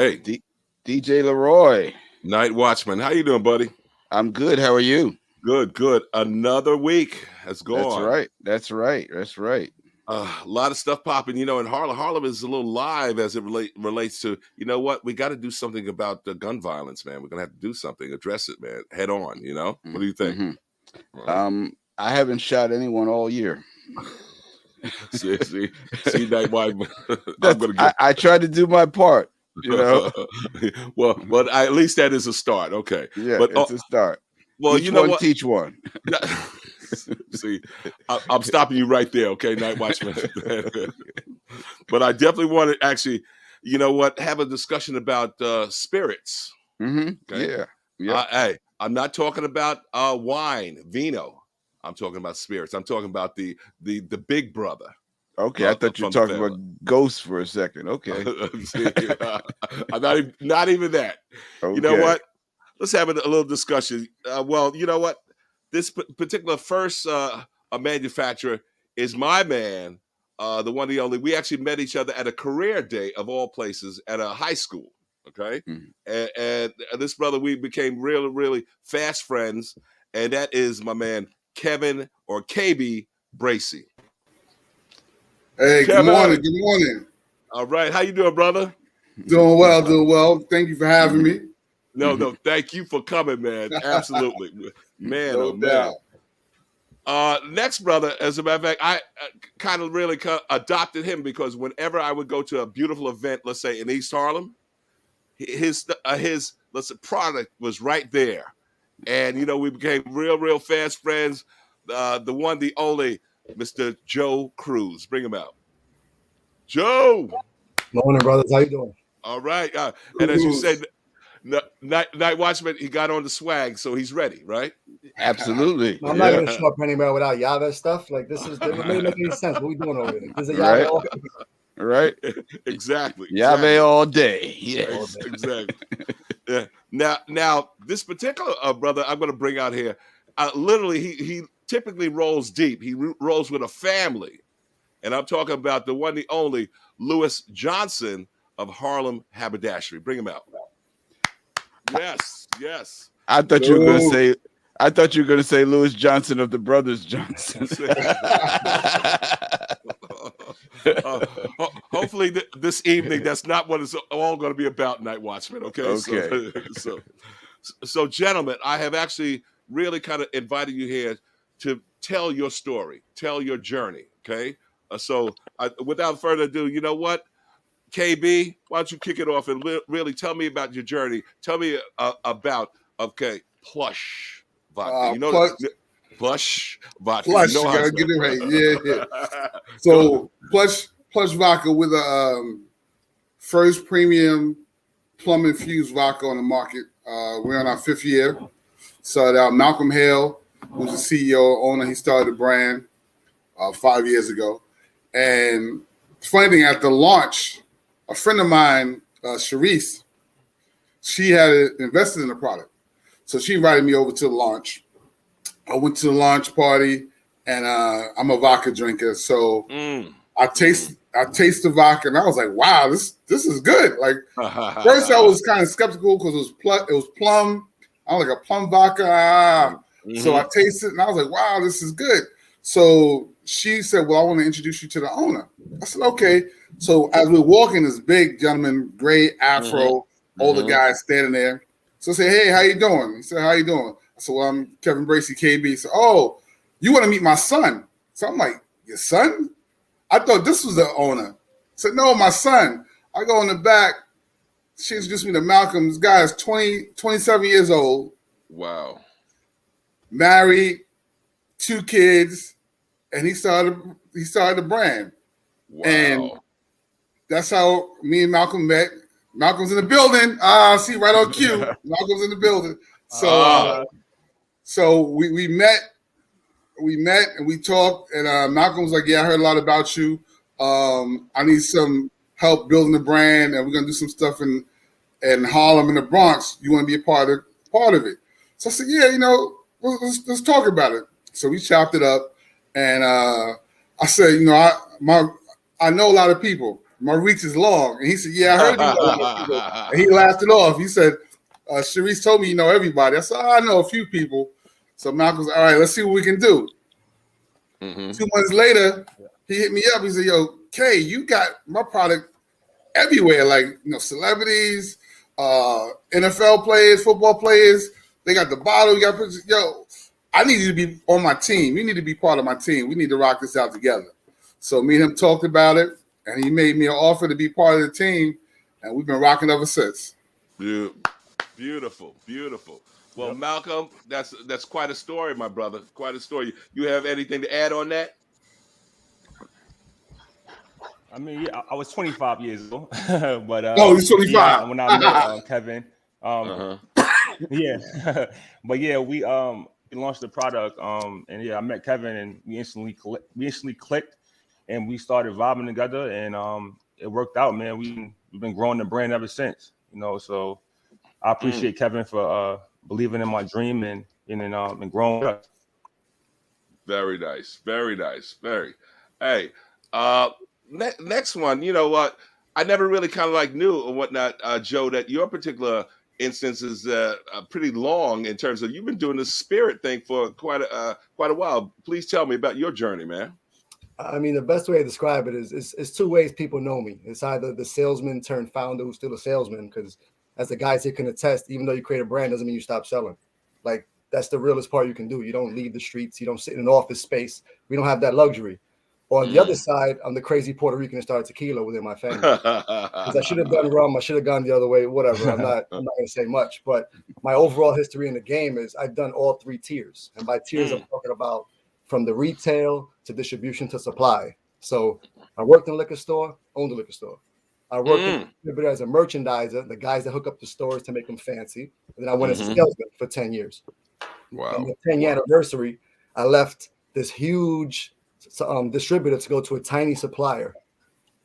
Hey, DJ LeRoy. NightWatchman. How you doing, buddy? I'm good. How are you? Good. Another week has gone. That's right. A lot of stuff popping, in Harlem. Harlem is a little live as it relates to, we got to do something about the gun violence, man. We're going to have to do something, address it, man, head on, What do you think? Mm-hmm. I haven't shot anyone all year. see, NightWatchman. I tried to do my part, Well, at least that is a start. Okay. Yeah, but it's a start. Well, each one teach one. See, I'm stopping you right there, okay, NightWatchman. But I definitely want to actually, have a discussion about spirits. Mm-hmm. Okay? Yeah. Hey, I'm not talking about wine, vino. I'm talking about spirits. I'm talking about the big brother. Okay, I thought you were talking about ghosts for a second. Okay. Not even that. Okay. You know what? Let's have a little discussion. Well, you know what? This particular first manufacturer is my man, the one, the only. We actually met each other at a career day of all places at a high school. Okay, and this brother, we became really, really fast friends, and that is my man Kevin or KB Bracey. Hey, Kevin. Good morning. All right, how you doing, brother? Doing well. Thank you for having me. No, thank you for coming, man. Absolutely. Man, no doubt. Next brother, as a matter of fact, I kind of adopted him because whenever I would go to a beautiful event, let's say in East Harlem, his product was right there. And, we became real fast friends. The one, the only, Mr. Joe Cruz. Bring him out. Joe. Morning, brothers. How you doing? All right. And as you said, NightWatchman, he got on the swag, so he's ready, right? Absolutely. I'm not going to show up anywhere without YaVe stuff. Like, it doesn't make any sense. What are we doing over here? This is YaVe right? Exactly. YaVe all day. Yes. Exactly. Yeah. Now, this particular brother I'm going to bring out here, literally, he typically rolls deep. He rolls with a family. And I'm talking about the one, the only, Louis Johnson of Harlem Haberdashery. Bring him out. Yes. I thought you were going to say Louis Johnson of the Brothers Johnson. Hopefully this evening, that's not what it's all going to be about, NightWatchman. Okay. So gentlemen, I have actually really kind of invited you here to tell your story, tell your journey. Okay. So without further ado, you know what? KB, why don't you kick it off and really tell me about your journey? Tell me about Plush Vodka. Plush Vodka. Plush, you gotta get it right. Yeah. So Plush Vodka with a first premium plum infused vodka on the market. We're on our 5th year. Started out Malcolm Hale, who's the CEO owner. He started the brand 5 years ago. And funny thing, at the launch, a friend of mine, Sharice, she had invested in the product. So she invited me over to the launch. I went to the launch party, and I'm a vodka drinker. So I taste the vodka, and I was like, wow, this is good. Like, first I was kind of skeptical because it was plum. I was like, a plum vodka. So I tasted it, and I was like, wow, this is good. So she said, well, I want to introduce you to the owner. I said, okay. So as we're walking, this big gentleman, gray afro, older guy standing there. So I say, hey, how you doing? He said, how you doing? I said, well, I'm Kevin Bracey, KB. He said, oh, you want to meet my son? So I'm like, your son? I thought this was the owner. I said, no, my son. I go in the back. She introduced me to Malcolm. This guy is 27 years old. Wow. Married, 2 kids, and he started the brand. Wow. And that's how me and Malcolm met. Malcolm's in the building. See, right on cue. Malcolm's in the building. So so we met and we talked, and Malcolm was like, yeah, I heard a lot about you. I need some help building the brand, and we're gonna do some stuff in Harlem and the Bronx. You want to be a part of it? So I said, yeah, let's talk about it. So we chopped it up, and I said, I know a lot of people. my reach is long. And he said, yeah, I heard you know people. And he laughed it off. He said, Sharice told me you know everybody. I said, I know a few people. So Malcolm's all right, let's see what we can do. 2 months later, he hit me up. He said, yo, Kay, you got my product everywhere. Like, you know, celebrities, NFL players, football players. They got the bottle. You got pictures. Yo, I need you to be on my team. You need to be part of my team. We need to rock this out together. So me and him talked about it, and he made me an offer to be part of the team, and we've been rocking ever since. Beautiful. Well, Malcolm, that's quite a story, my brother. Quite a story. You have anything to add on that? I mean, yeah, I was 25 years old, but oh, he's 25 yeah, when I met Kevin. Yeah, but yeah, we launched the product, and yeah, I met Kevin, and we instantly clicked, and we started vibing together, and it worked out, man. We've been growing the brand ever since, you know. So I appreciate Kevin for believing in my dream and growing up. Very nice. Hey, next one. You know what? I never really kind of like knew or whatnot, Joe, that your particular instance is pretty long in terms of you've been doing this spirit thing for quite a while. Please tell me about your journey, man. I mean, the best way to describe it is two ways people know me. It's either the salesman turned founder who's still a salesman, because as the guys here can attest, even though you create a brand doesn't mean you stop selling. Like, that's the realest part you can do. You don't leave the streets. You don't sit in an office space. We don't have that luxury. Or on the other side, I'm the crazy Puerto Rican that started tequila within my family. Because I should have done rum. I should have gone the other way. Whatever. I'm not going to say much. But my overall history in the game is I've done all three tiers. And by tiers, I'm talking about from the retail to distribution to supply. So I worked in a liquor store, owned a liquor store. I worked in distributor as a merchandiser, the guys that hook up the stores to make them fancy. And then I went as a salesman for 10 years. Wow. On the 10-year anniversary, I left this huge distributor to go to a tiny supplier.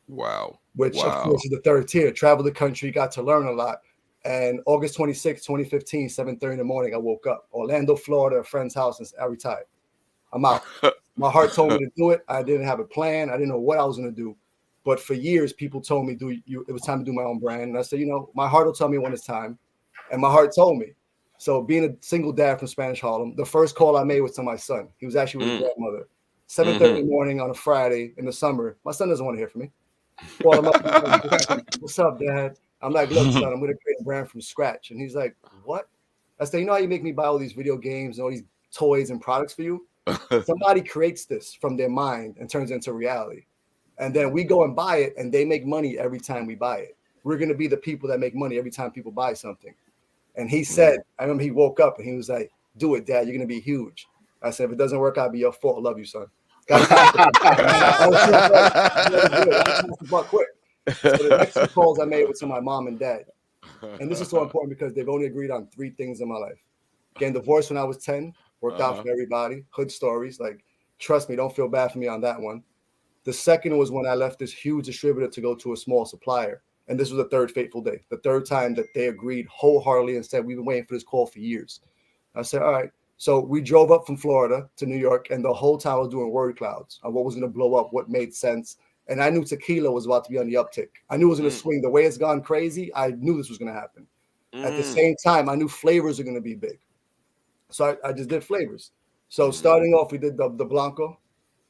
Wow. Which, of course, is the third tier. Traveled the country, got to learn a lot. And August 26, 2015, 7:30 in the morning, I woke up. Orlando, Florida, a friend's house, and I retired. I'm out. My heart told me to do it. I didn't have a plan. I didn't know what I was going to do. But for years, people told me it was time to do my own brand. And I said, you know, my heart will tell me when it's time. And my heart told me. So being a single dad from Spanish Harlem, the first call I made was to my son. He was actually with his grandmother. 7:30 in the morning on a Friday in the summer. My son doesn't want to hear from me. Call him up. What's up, Dad? I'm like, look, son, I'm going to create a brand from scratch. And he's like, what? I said, you know how you make me buy all these video games and all these toys and products for you? Somebody creates this from their mind and turns it into reality. And then we go and buy it, and they make money every time we buy it. We're going to be the people that make money every time people buy something. And he said, I remember he woke up and he was like, do it, Dad. You're going to be huge. I said, if it doesn't work out, it'll be your fault. I love you, son. So the next two calls I made were to my mom and dad. And this is so important because they've only agreed on three things in my life. Getting divorced when I was 10, worked out for everybody. Hood stories. Like, trust me, don't feel bad for me on that one. The second was when I left this huge distributor to go to a small supplier. And this was the third fateful day, the third time that they agreed wholeheartedly and said, we've been waiting for this call for years. I said, all right. So we drove up from Florida to New York, and the whole time I was doing word clouds on what was going to blow up, what made sense. And I knew tequila was about to be on the uptick. I knew it was going to swing. The way it's gone crazy, I knew this was going to happen. At the same time, I knew flavors are going to be big. So I just did flavors. So starting off, we did the Blanco,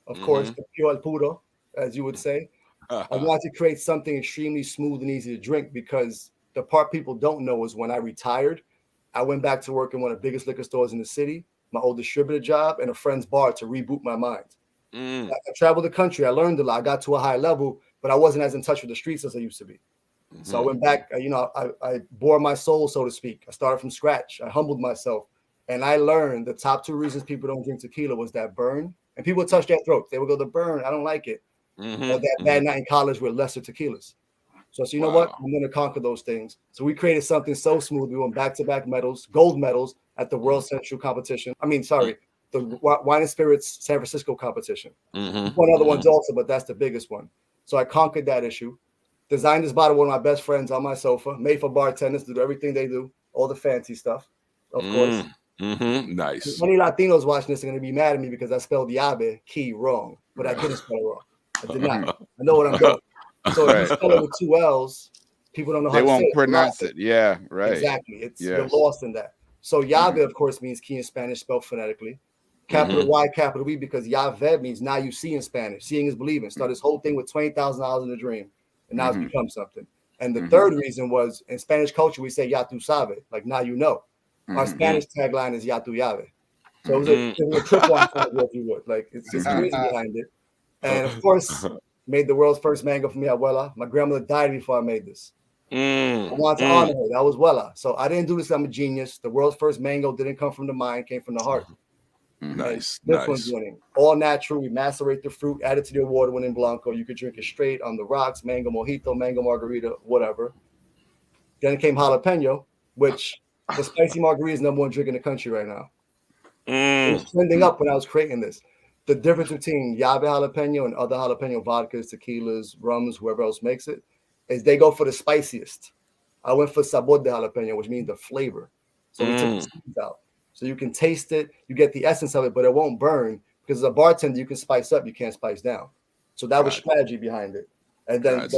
of course, the Pure El Puro, as you would say. I wanted to create something extremely smooth and easy to drink because the part people don't know is when I retired, I went back to work in one of the biggest liquor stores in the city, my old distributor job, and a friend's bar to reboot my mind. I traveled the country. I learned a lot. I got to a high level, but I wasn't as in touch with the streets as I used to be. So I went back, I bore my soul, so to speak. I started from scratch. I humbled myself. And I learned the top two reasons people don't drink tequila was that burn. And people would touch their throats. They would go, the burn, I don't like it. Or that bad night in college with lesser tequilas. So you know what? I'm going to conquer those things. So we created something so smooth. We won back-to-back medals, gold medals at the World Central competition. The Wine and Spirits San Francisco competition. One other ones also, but that's the biggest one. So I conquered that issue. Designed this bottle with one of my best friends on my sofa. Made for bartenders to do everything they do. All the fancy stuff, of course. Nice. Many Latinos watching this are going to be mad at me because I spelled YaVe key wrong, but I didn't spell it wrong. I did not. I know what I'm doing. So if you spell it with 2 L's, people don't know how They to say won't it. pronounce it. Yeah, right. Exactly. You're lost in that. So YaVe, of course, means key in Spanish, spelled phonetically. Capital Y, capital V, because YaVe means now you see in Spanish. Seeing is believing. Start this whole thing with $20,000 in a dream, and now it's become something. And the third reason was in Spanish culture, we say ya tu sabe, like now you know. Our Spanish tagline is ya tu llave. So it was a triple entendre, if you would. Like it's crazy behind it. And of course, made the world's first mango for mi abuela. My grandmother died before I made this. I wanted to honor her. That was Wella. So I didn't do this. I'm a genius. The world's first mango didn't come from the mind, came from the heart. Nice. This one's winning. All natural. We macerate the fruit, add it to the award-winning Blanco. You could drink it straight on the rocks, mango mojito, mango margarita, whatever. Then came jalapeno, which the spicy margarita is #1 drink in the country right now. It was trending up when I was creating this. The difference between YaVe jalapeno and other jalapeno vodkas, tequilas, rums, whoever else makes it, is they go for the spiciest. I went for sabor de jalapeno, which means the flavor. So we took the seeds out. So you can taste it, you get the essence of it, but it won't burn because as a bartender, you can spice up, you can't spice down. So that was strategy behind it. And then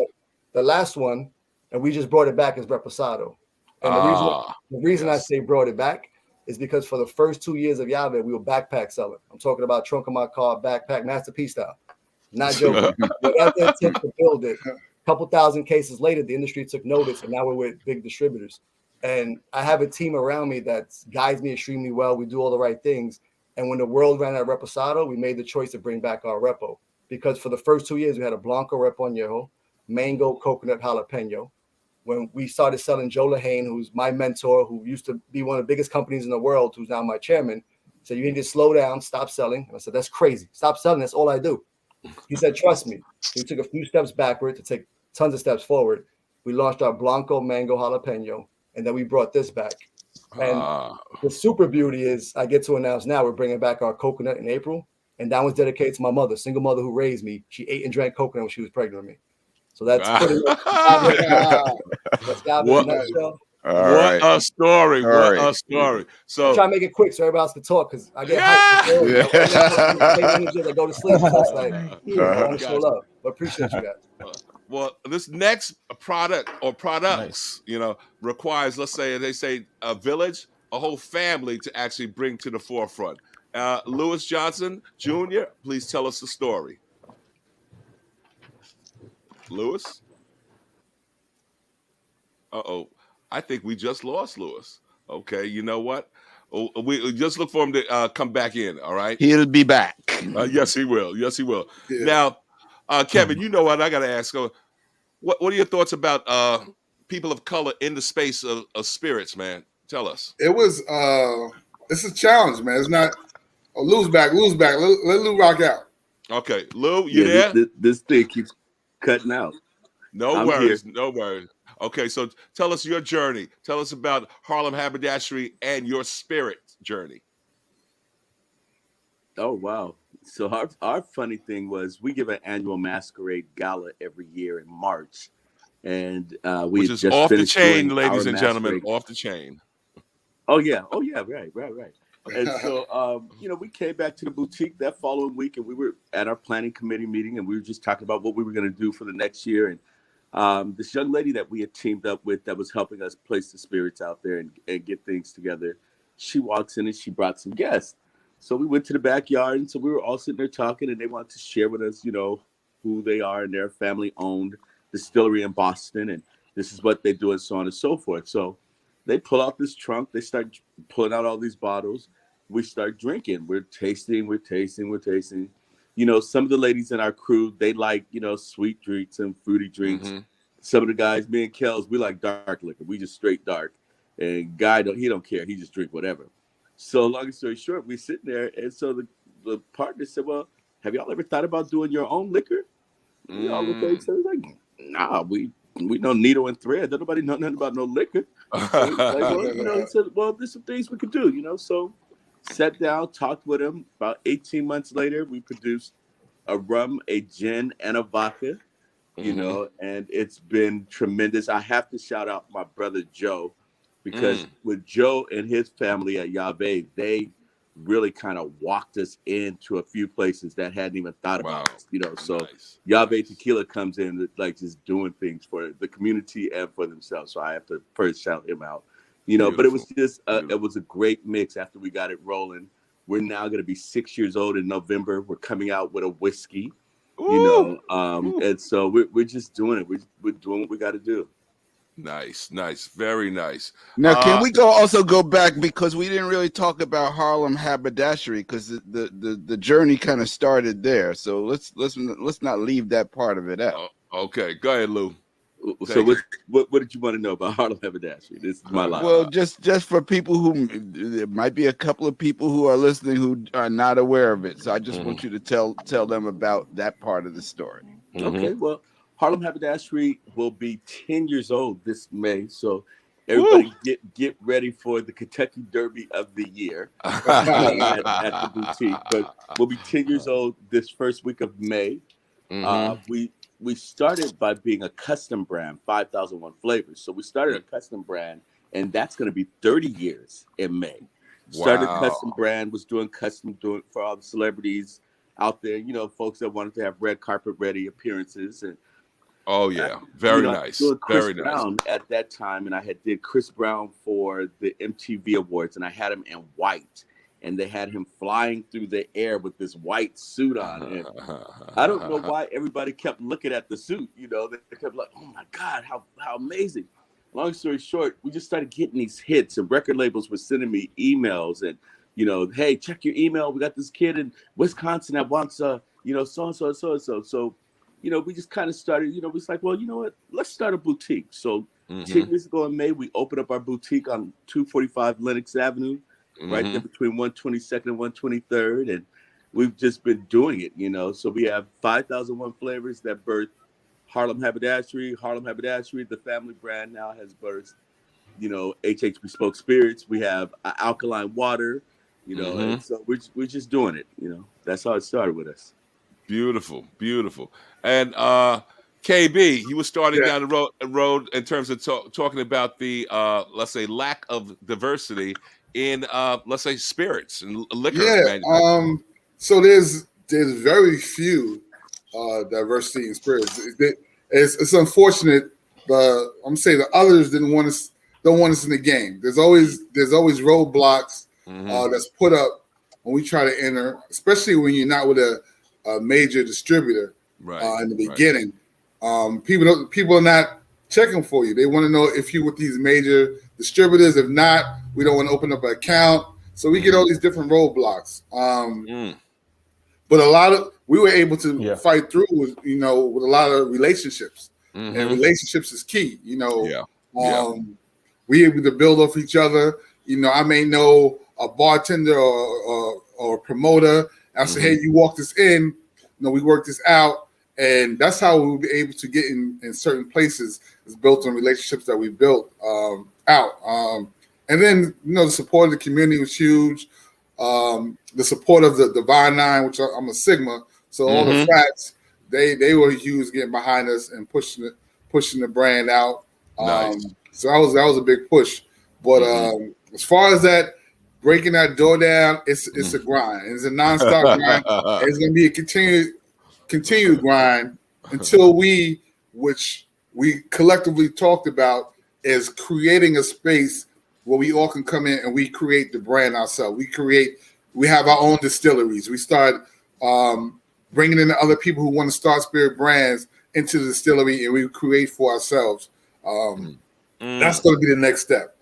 the last one, and we just brought it back, is Reposado. And the reason I say brought it back is because for the first 2 years of YaVe, we were backpack selling. I'm talking about trunk of my car, backpack, masterpiece style. Not joking. Whatever it took to build it. A couple thousand cases later, the industry took notice, and now we're with big distributors. And I have a team around me that guides me extremely well. We do all the right things. And when the world ran out of Reposado, we made the choice to bring back our repo. Because for the first 2 years, we had a Blanco Repo Añejo, mango, coconut, jalapeno. When we started selling Joe Lahane, who's my mentor, who used to be one of the biggest companies in the world, who's now my chairman, said, you need to slow down, stop selling. And I said, that's crazy. Stop selling. That's all I do. He said, trust me. We took a few steps backward to take tons of steps forward. We launched our Blanco Mango Jalapeno, and then we brought this back. And the super beauty is I get to announce now we're bringing back our coconut in April, and that was dedicated to my mother, single mother who raised me. She ate and drank coconut when she was pregnant with me. So that's pretty much what a story. What a story. So I'm trying to make it quick so everybody else can talk because I get hyped. I go to sleep. So it's like, I want to show love. But appreciate you guys. Well, this next product or products, requires, let's say, they say a village, a whole family to actually bring to the forefront. Lewis Johnson Jr., please tell us the story. Lewis? I think we just lost Lewis. Okay, you know what? We just look for him to come back in, all right? He'll be back. Yes, he will. Yes, he will. Yeah. Now, Kevin, you know what? I got to ask. What are your thoughts about people of color in the space of spirits, man? Tell us. It was it's a challenge, man. It's not Lou's back. Let Lou rock out. Okay, Lou, you there? This thing keeps cutting out. No worries. Okay, so tell us your journey. Tell us about Harlem Haberdashery and your spirit journey. Oh wow. So our funny thing was we give an annual masquerade gala every year in March, and we which is just off the chain, doing ladies and our gentlemen, masquerade. off the chain. Oh yeah, right. And so we came back to the boutique that following week, and we were at our planning committee meeting, and we were just talking about what we were going to do for the next year. And this young lady that we had teamed up with that was helping us place the spirits out there and get things together, she walks in and she brought some guests. So we went to the backyard, and so we were all sitting there talking, and they wanted to share with us, who they are, and their family-owned distillery in Boston, and this is what they do, and so on and so forth. So they pull out this trunk, they start pulling out all these bottles. We start drinking. We're tasting. Some of the ladies in our crew, they like, sweet drinks and fruity drinks. Mm-hmm. Some of the guys, me and Kels, we like dark liquor. We just straight dark. And Guy, he don't care. He just drink whatever. So long story short, we sitting there, and so the partner said, well, have y'all ever thought about doing your own liquor? We all looked at each other like, nah, we know needle and thread. Don't nobody know nothing about no liquor. So he said, well, there's some things we could do, So sat down, talked with him. About 18 months later, we produced a rum, a gin, and a vodka, and it's been tremendous. I have to shout out my brother Joe, because with Joe and his family at YaVe, they really kind of walked us into a few places that hadn't even thought about us, So YaVe Tequila comes in like just doing things for the community and for themselves. So I have to first shout him out, But it was just it was a great mix after we got it rolling. We're now going to be 6 years old in November. We're coming out with a whiskey, and so we're just doing it. We're doing what we got to do. Nice, very nice. Now, can we also go back, because we didn't really talk about Harlem Haberdashery, because the journey kind of started there. So let's not leave that part of it out. Okay, go ahead, Lou. So what did you want to know about Harlem Haberdashery? This is my life. Well, just for people who, there might be a couple of people who are listening who are not aware of it. So I just want you to tell them about that part of the story. Okay, well, Harlem Haberdashery will be 10 years old this May. So everybody get ready for the Kentucky Derby of the year at the boutique. But we'll be 10 years old this first week of May. We started by being a custom brand, 5,001 flavors. So we started a custom brand, and that's going to be 30 years in May. Started a custom brand, was doing for all the celebrities out there, folks that wanted to have red carpet ready appearances. And very nice. Doing Chris Very Brown nice. at that time, and I did Chris Brown for the MTV Awards, and I had him in white. And they had him flying through the air with this white suit on. And I don't know why everybody kept looking at the suit. They kept like, oh my God, how amazing. Long story short, we just started getting these hits, and record labels were sending me emails and, hey, check your email. We got this kid in Wisconsin that wants, so-and-so and so-and-so. So, we just kind of started, we was like, well, you know what? Let's start a boutique. So 10 years ago in May, we opened up our boutique on 245 Lenox Avenue. Right there between 122nd and 123rd, and we've just been doing it, So we have 5,001 flavors that birthed Harlem Haberdashery. Harlem Haberdashery, the family brand, now has birthed, HH Bespoke Spirits. We have alkaline water, and so we're just doing it. That's how it started with us. Beautiful. And KB, you were starting down the road in terms of talking about the let's say lack of diversity in let's say spirits and liquor. So there's very few diversity in spirits. It's unfortunate, but I'm saying the others don't want us in the game. There's always roadblocks that's put up when we try to enter, especially when you're not with a major distributor in the beginning. People are not checking for you. They want to know if you're with these major distributors. If not, we don't want to open up an account. So we get all these different roadblocks. But we were able to fight through with a lot of relationships. And relationships is key. We able to build off each other. I may know a bartender or a promoter. I say, hey, you walk this in. We work this out. And that's how we'll be able to get in certain places. It's built on relationships that we built out. And then, the support of the community was huge. The support of the Divine Nine, which I'm a Sigma. So all the frats, they were huge getting behind us and pushing the brand out. Nice. So that was a big push. But as far as that, breaking that door down, it's a grind. It's a nonstop grind. It's going to be a continued grind until which we collectively talked about, is creating a space where we all can come in and we create the brand ourselves. We have our own distilleries. We start bringing in other people who want to start spirit brands into the distillery, and we create for ourselves. That's going to be the next step.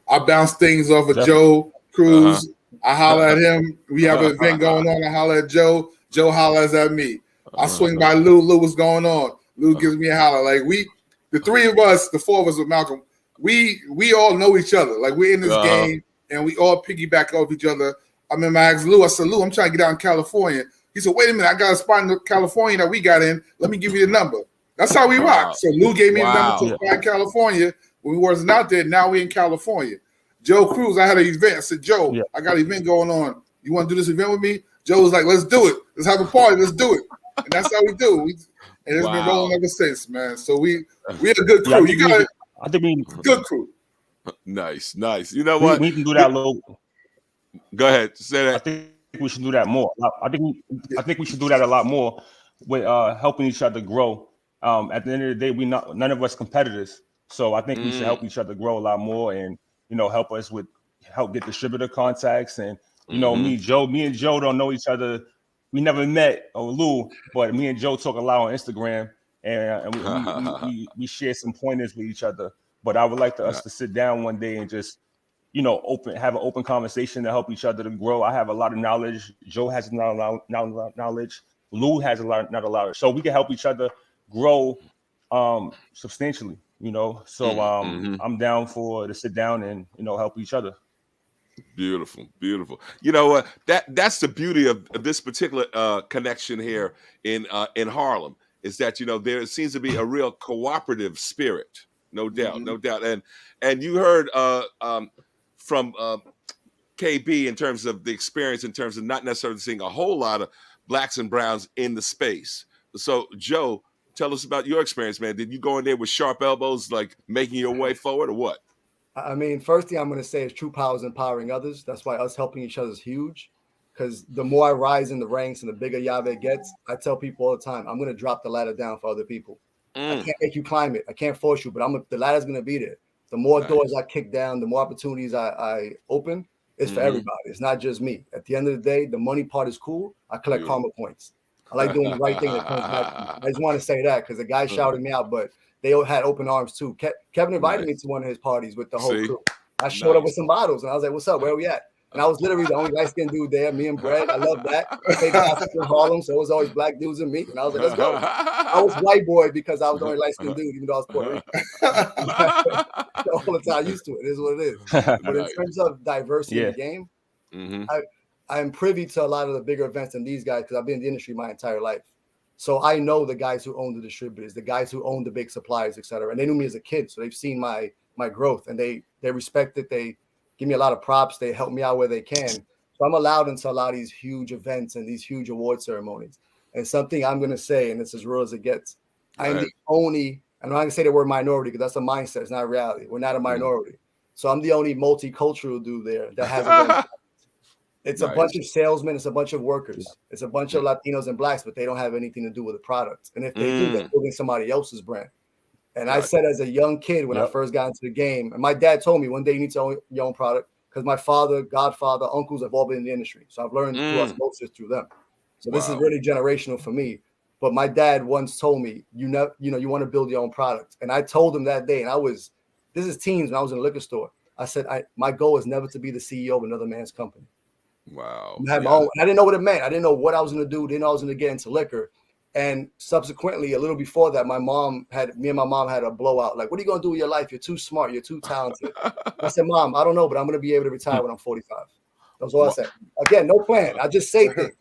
I bounce things off of Joe Cruz. I holler at him. We have an event going on. I holler at Joe. Joe hollers at me. I swing by Lou. Lou, what's going on? Lou gives me a holler. Like the three of us, the four of us with Malcolm, we all know each other. Like we're in this game and we all piggyback off each other. I remember I asked Lou, I said, Lou, I'm trying to get out in California. He said, wait a minute, I got a spot in California that we got in. Let me give you the number. That's how we rock. So Lou gave me the number to spot in California when we wasn't out there. Now we in California. Joe Cruz, I had an event. I said, Joe, I got an event going on. You want to do this event with me? Joe was like, let's do it. Let's have a party. Let's do it. And that's how we do. And it's been rolling ever since, man. So we a good crew. I think we good crew. Nice. You know what? We can do that little. Go ahead. Say that. I think we should do that more. I think we should do that a lot more with helping each other grow. At the end of the day, none of us competitors, so I think we should help each other grow a lot more, and help get distributor contacts. And me and Joe don't know each other. We never met, or Lou, but me and Joe talk a lot on Instagram, and we share some pointers with each other. But I would like us to sit down one day and just have an open conversation to help each other to grow. I have a lot of knowledge. Joe has a lot of knowledge. Lou has not a lot. So we can help each other grow substantially, So I'm down to sit down and help each other. Beautiful. That's the beauty of this particular connection here in Harlem, is that there seems to be a real cooperative spirit, no doubt. And you heard from KB in terms of the experience, in terms of not necessarily seeing a whole lot of blacks and browns in the space. So Joe, tell us about your experience, man. Did you go in there with sharp elbows, like making your way forward, or what? I mean, first thing I'm going to say is true power is empowering others. That's why us helping each other is huge, because the more I rise in the ranks and the bigger YaVe gets, I tell people all the time, I'm going to drop the ladder down for other people. I can't make you climb it. I can't force you, but the ladder's going to be there. The more doors I kick down, the more opportunities I open, it's for everybody. It's not just me. At the end of the day, the money part is cool. I collect karma points. I like doing the right thing that comes back. I just want to say that because the guy shouted me out, but they all had open arms too. Kevin invited me to one of his parties with the whole crew. I showed up with some bottles and I was like, "What's up? Where are we at?" And I was literally the only light-skinned dude there, me and Brad. I love that. I played basketball in Harlem, so it was always black dudes and me. And I was like, let's go. I was white boy because I was the only light-skinned dude, even though I was Puerto Rican. All the time, used to it. It is what it is. But in terms of diversity in the game, I'm privy to a lot of the bigger events than these guys because I've been in the industry my entire life. So I know the guys who own the distributors, the guys who own the big suppliers, et cetera. And they knew me as a kid, so they've seen my growth, and they respect it. They give me a lot of props. They help me out where they can. So I'm allowed into a lot of these huge events and these huge award ceremonies. And something I'm going to say, and it's as real as it gets, I'm the only, I'm not going to say that we're a minority because that's a mindset. It's not reality. We're not a minority. So I'm the only multicultural dude there that has a It's a bunch of salesmen. It's a bunch of workers. It's a bunch of Latinos and blacks, but they don't have anything to do with the product. And if they do, they're building somebody else's brand. And I said as a young kid when I first got into the game, and my dad told me one day you need to own your own product because my father, godfather, uncles have all been in the industry. So I've learned through osmosis through them. So this is really generational for me. But my dad once told me, you want to build your own product. And I told him that day, and this is teens when I was in a liquor store. I said, my goal is never to be the CEO of another man's company. Wow. I had my own. I didn't know what it meant. I didn't know what I was going to do. Didn't know I was going to get into liquor. And subsequently, a little before that, me and my mom had a blowout. Like, what are you going to do with your life? You're too smart. You're too talented. I said, Mom, I don't know, but I'm going to be able to retire when I'm 45. That's all I said. Again, no plan. I just say things.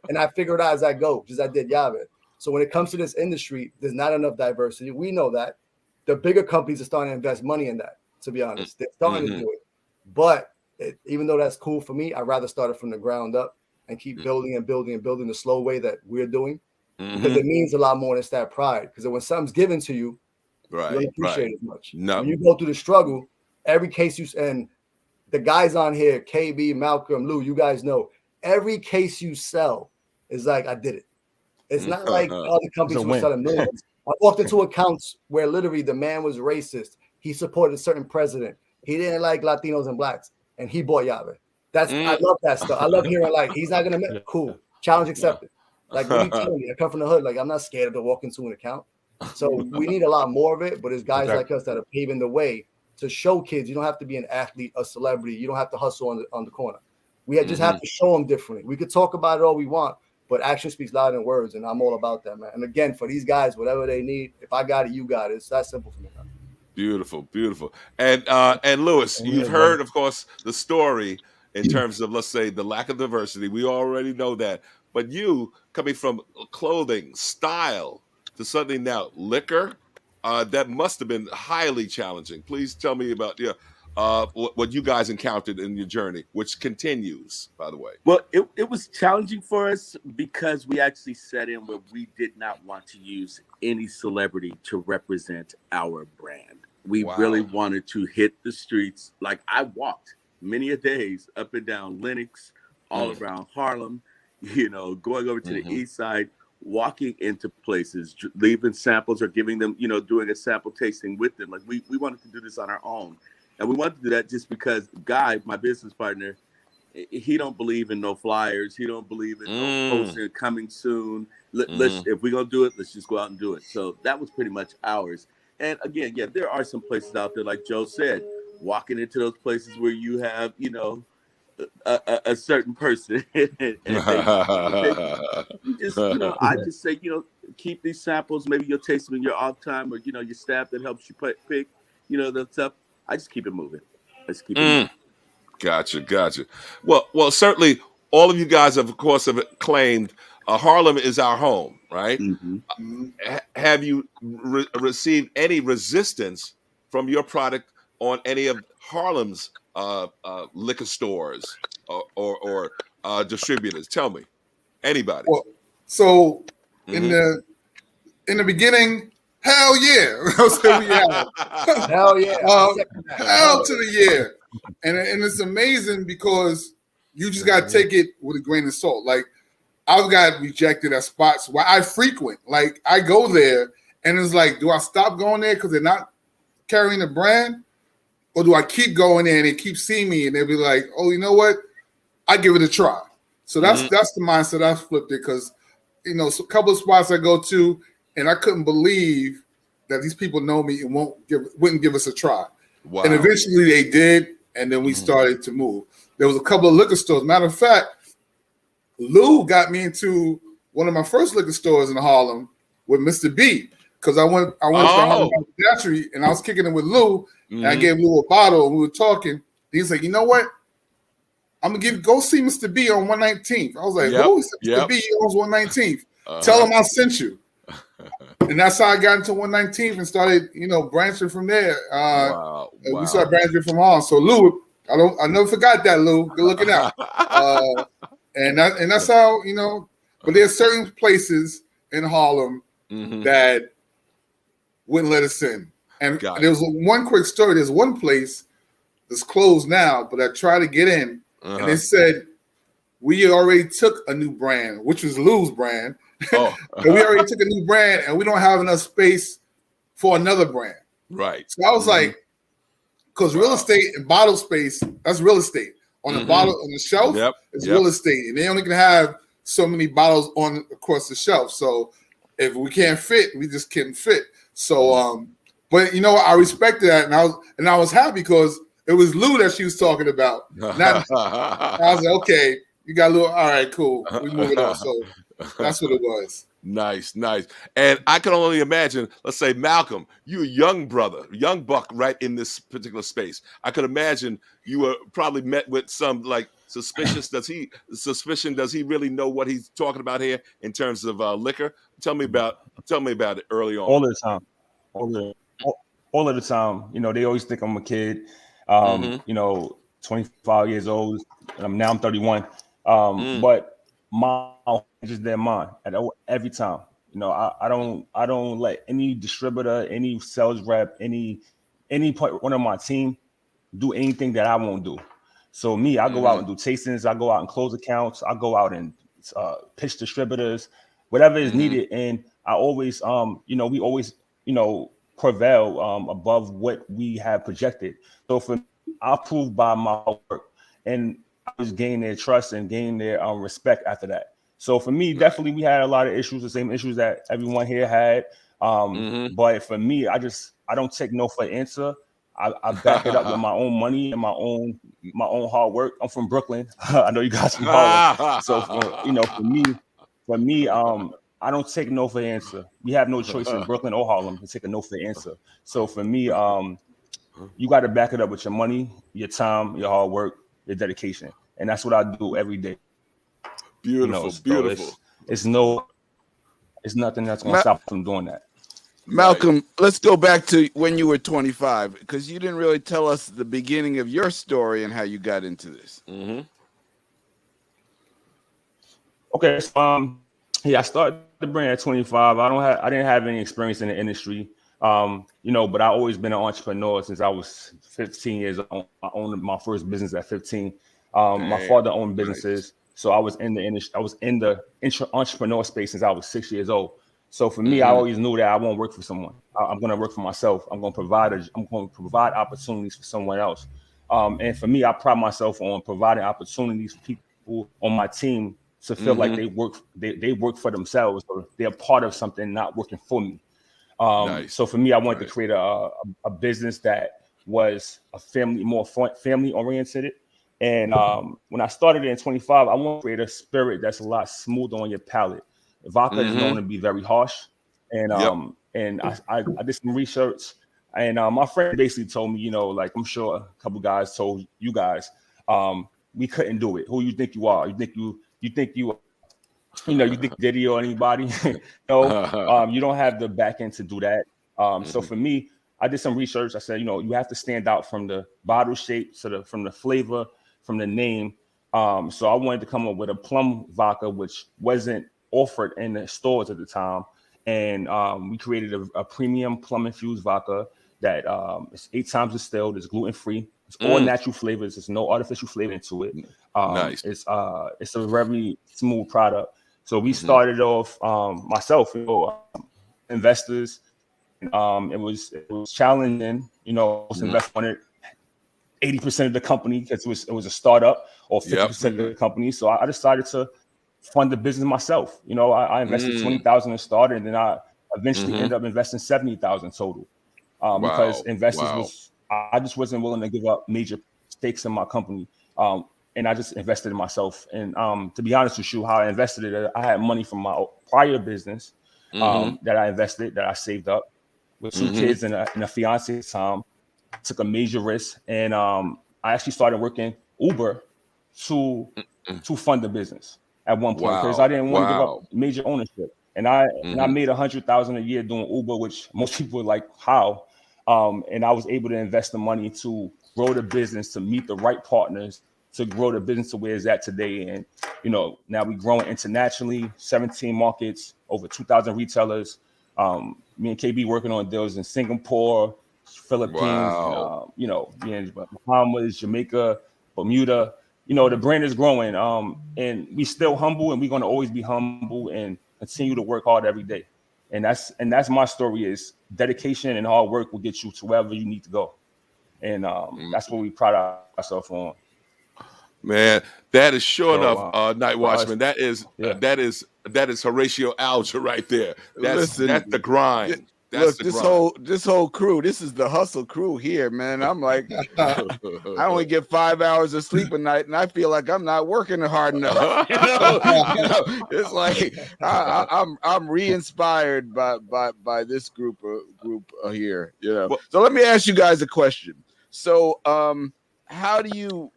And I figure it out as I go, just as I did YaVe. So when it comes to this industry, there's not enough diversity. We know that. The bigger companies are starting to invest money in that, to be honest. They're starting to do it. But even though that's cool for me, I'd rather start it from the ground up and keep building and building and building the slow way that we're doing. Because it means a lot more than it's that pride. Because when something's given to you, you don't appreciate it as much. No. When you go through the struggle, every case and the guys on here, KB, Malcolm, Lou, you guys know, every case you sell is like, I did it. It's not like other companies who are selling millions. I walked into accounts where literally the man was racist. He supported a certain president. He didn't like Latinos and blacks, and he bought YaVe. I love that stuff. I love hearing like, he's not going to make cool. Challenge accepted. Like, what are you telling me? I come from the hood. Like, I'm not scared to walk into an account. So we need a lot more of it, but it's guys like us that are paving the way to show kids you don't have to be an athlete, a celebrity. You don't have to hustle on the corner. We just have to show them differently. We could talk about it all we want, but action speaks louder than words, and I'm all about that, man. And again, for these guys, whatever they need, if I got it, you got it. It's that simple for me, man. Beautiful, beautiful. And Lewis, you've heard, of course, the story in terms of, let's say, the lack of diversity. We already know that. But you, coming from clothing, style, to suddenly now liquor, that must have been highly challenging. Please tell me about what you guys encountered in your journey, which continues, by the way. Well, it was challenging for us because we actually set in where we did not want to use any celebrity to represent our brand. We really wanted to hit the streets. Like, I walked many a days up and down Lenox, all around Harlem, going over to the east side, walking into places, leaving samples or giving them, doing a sample tasting with them. Like we wanted to do this on our own. And we wanted to do that just because Guy, my business partner, he don't believe in no flyers. He don't believe in no posting coming soon. Let's if we're gonna do it, let's just go out and do it. So that was pretty much ours. And again, there are some places out there, like Joe said, walking into those places where you have, a certain person, and you just, I just say, keep these samples. Maybe you'll taste them in your off time, or your staff that helps you pick, the stuff. I just keep it moving. Let's keep it moving. Gotcha. Well, certainly all of you guys have claimed Harlem is our home, right? Have you received any resistance from your product on any of Harlem's liquor stores or distributors? Tell me, anybody. Well, so in the beginning, hell yeah. Hell yeah. Hell to the yeah. And it's amazing because you just got to take it with a grain of salt. Like, I've got rejected at spots where I frequent. Like, I go there and it's like, do I stop going there because they're not carrying the brand? Or do I keep going there and they keep seeing me and they'll be like, oh, you know what? I give it a try. So that's the mindset I flipped it, because, so a couple of spots I go to and I couldn't believe that these people know me and wouldn't give us a try. Wow. And eventually they did, and then we started to move. There was a couple of liquor stores. Matter of fact, Lou got me into one of my first liquor stores in Harlem with Mr. B, because I went to Harlem Haberdashery and I was kicking it with Lou, and I gave Lou a bottle and we were talking. He's like, you know what? I'm gonna go see Mr. B on 119th. I was like, who is Mr. B owns 119th? Tell him I sent you. And that's how I got into 119th and started, branching from there. We started branching from Harlem. So Lou, I never forgot that, Lou. Good looking out. And that's how, but there's certain places in Harlem that wouldn't let us in. And there was one quick story. There's one place that's closed now, but I tried to get in, and they said, we already took a new brand, which was Lou's brand. And we already took a new brand, and we don't have enough space for another brand. Right. So I was like, because real estate and bottle space, that's real estate. On the bottle on the shelf, it's real estate, and they only can have so many bottles across the shelf. So if we can't fit, we just can't fit. So, but I respected that, and I was happy because it was Lou that she was talking about. I was like, okay, you got a little. All right, cool. We move it on. So that's what it was. Nice. And I can only imagine, let's say, Malcolm, you a young buck right in this particular space. I could imagine you were probably met with some suspicion. Does he really know what he's talking about here in terms of liquor? Tell me about it early on. All of the time. They always think I'm a kid. 25 years old. Now I'm 31. But my is just their mind at every time. I don't let any distributor, any sales rep, any one of my team do anything that I won't do. So me, I go out and do tastings. I go out and close accounts. I go out and pitch distributors, whatever is needed. And I always, we always, prevail above what we have projected. So I prove by my work, and I just gain their trust and gain their respect after that. So for me, definitely we had a lot of issues, the same issues that everyone here had. But for me, I don't take no for an answer. I back it up with my own money and my own hard work. I'm from Brooklyn. I know you guys from Harlem. So for me, I don't take no for an answer. We have no choice in Brooklyn or Harlem to take a no for an answer. So for me, you got to back it up with your money, your time, your hard work, your dedication, and that's what I do every day. Beautiful. It's nothing that's going to stop from doing that. Malcolm, let's go back to when you were 25, because you didn't really tell us the beginning of your story and how you got into this. Okay, so I started the brand at 25. I didn't have any experience in the industry. But I always been an entrepreneur since I was 15 years old. I owned my first business at 15. My father owned businesses, so I was in the industry. I was in the entrepreneur space since I was 6 years old. So for me, I always knew that I won't work for someone. I'm going to work for myself. I'm going to provide opportunities for someone else. And for me, I pride myself on providing opportunities for people on my team to feel like they work for themselves, or they're part of something, not working for me. So for me, I wanted to create a business that was more family oriented. And when I started in 25, I want to create a spirit that's a lot smoother on your palate. Vodka is known to be very harsh, and I did some research, and my friend basically told me, like I'm sure a couple guys told you guys, we couldn't do it. Who you think you are? You think you Diddy or anybody? No, you don't have the back end to do that. So for me, I did some research. I said, you have to stand out from the bottle shape, from the flavor, from the name. So I wanted to come up with a plum vodka, which wasn't offered in the stores at the time. And we created a premium plum infused vodka that is 8 times distilled. It's gluten free. It's all natural flavors. There's no artificial flavor into it. Nice. It's a very smooth product. So we started off myself, investors. It was challenging. Most investors wanted 80% of the company because it was a startup, or 50% of the company. So I decided to fund the business myself. I invested $20,000 to start, and then I eventually ended up investing $70,000 total. Because investors I just wasn't willing to give up major stakes in my company. And I just invested in myself. And to be honest with you, how I invested it, I had money from my prior business that I saved up with 2 kids and a fiance at the time. I took a major risk, and I actually started working Uber to fund the business at one point, because I didn't want to give up major ownership. And I made $100,000 a year doing Uber, which most people were like, how? And I was able to invest the money to grow the business, to meet the right partners, to grow the business to where it's at today. And, now we're growing internationally, 17 markets, over 2,000 retailers. Me and KB working on deals in Singapore, Philippines, Bahamas, Jamaica, Bermuda. The brand is growing, and we still humble, and we're going to always be humble and continue to work hard every day. And that's my story, is dedication and hard work will get you to wherever you need to go. And that's what we pride ourselves on. Man, that is sure enough, NightWatchman. That is Horatio Alger right there. That's the grind. This whole crew, this is the hustle crew here, man. I'm like, I only get 5 hours of sleep a night, and I feel like I'm not working hard enough. It's like I'm re-inspired by this group here. So let me ask you guys a question. So, how do you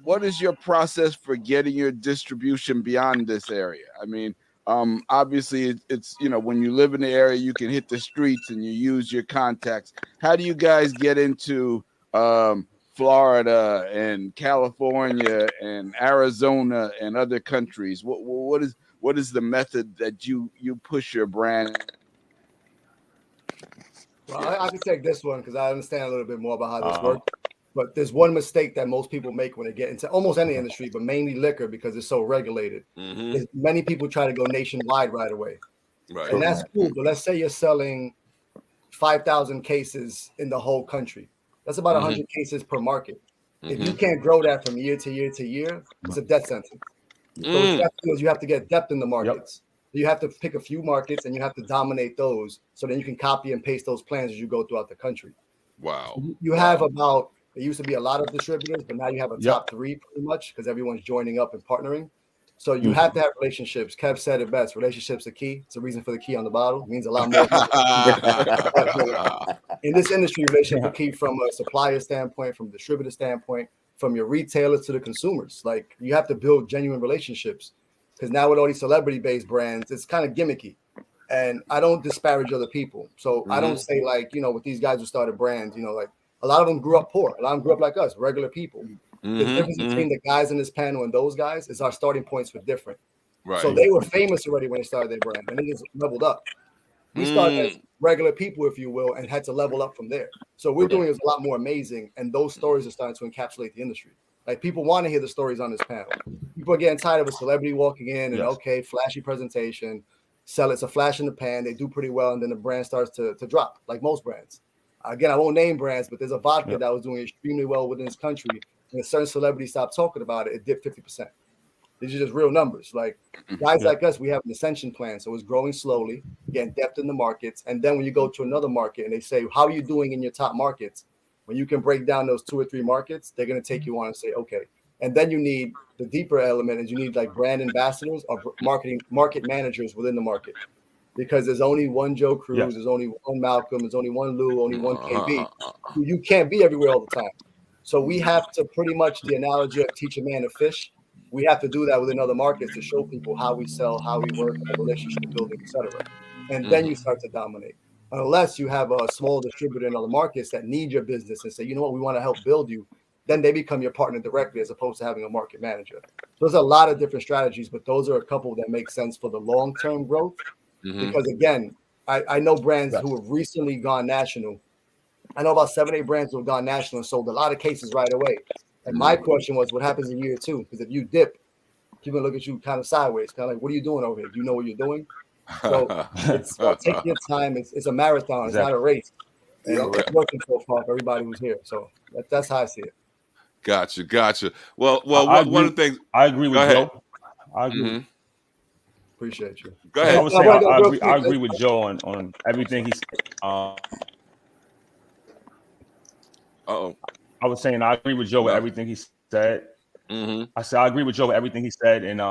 what is your process for getting your distribution beyond this area? I mean, obviously it's when you live in the area, you can hit the streets and you use your contacts. How do you guys get into Florida and California and Arizona and other countries? What is the method that you push your brand? Well, I can take this one because I understand a little bit more about how this works. But there's one mistake that most people make when they get into almost any industry, but mainly liquor, because it's so regulated. Is many people try to go nationwide right away. Right. And that's cool. But let's say you're selling 5,000 cases in the whole country. That's about 100 cases per market. If you can't grow that from year to year to year, it's a death sentence. So what you have to do is you have to get depth in the markets. You have to pick a few markets and you have to dominate those, so then you can copy and paste those plans as you go throughout the country. Wow. You have about, there used to be a lot of distributors, but now you have a top 3 pretty much, because everyone's joining up and partnering. So you have to have relationships. Kev said it best. Relationships are key. It's the reason for the key on the bottle. It means a lot more. In this industry, relationships are key from a supplier standpoint, from a distributor standpoint, from your retailers to the consumers. Like, you have to build genuine relationships, because now with all these celebrity-based brands, it's kind of gimmicky. And I don't disparage other people. So I don't say, like, with these guys who started brands, like, a lot of them grew up poor. A lot of them grew up like us, regular people. The difference between the guys in this panel and those guys is our starting points were different. Right. So they were famous already when they started their brand, and they just leveled up. We started as regular people, if you will, and had to level up from there. So we're doing is a lot more amazing, and those stories are starting to encapsulate the industry. Like people want to hear the stories on this panel. People are getting tired of a celebrity walking in and okay, flashy presentation, sell it's a flash in the pan. They do pretty well, and then the brand starts to drop, like most brands. Again, I won't name brands, but there's a vodka that was doing extremely well within this country, and a certain celebrity stopped talking about it. It dipped 50%. These are just real numbers. Like guys like us, we have an ascension plan, so it's growing slowly, getting depth in the markets, and then when you go to another market and they say, "How are you doing in your top markets?" When you can break down those 2 or 3 markets, they're going to take you on and say, okay. And then you need the deeper element is you need like brand ambassadors or market managers within the market. Because there's only one Joe Cruz, there's only one Malcolm, there's only one Lou, only one KB. You can't be everywhere all the time. So we have to pretty much the analogy of teach a man to fish. We have to do that within other markets to show people how we sell, how we work, the relationship building, etc. And then you start to dominate. Unless you have a small distributor in other markets that need your business and say, you know what, we want to help build you, then they become your partner directly as opposed to having a market manager. So there's a lot of different strategies, but those are a couple that make sense for the long-term growth. Because again, I know brands who have recently gone national. I know about 7, 8 brands who have gone national and sold a lot of cases right away. And my question was, what happens in year 2? Because if you dip, people look at you kind of sideways, kind of like, what are you doing over here? Do you know what you're doing? So it's take your time. It's a marathon. It's not a race. And it's working so far for everybody who's here. So that's how I see it. Gotcha. Well, one of the things I agree with Joe. I agree. Appreciate you. Go ahead. I agree with Joe on everything he said. I was saying I agree with Joe with everything he said. I said I agree with Joe with everything he said, and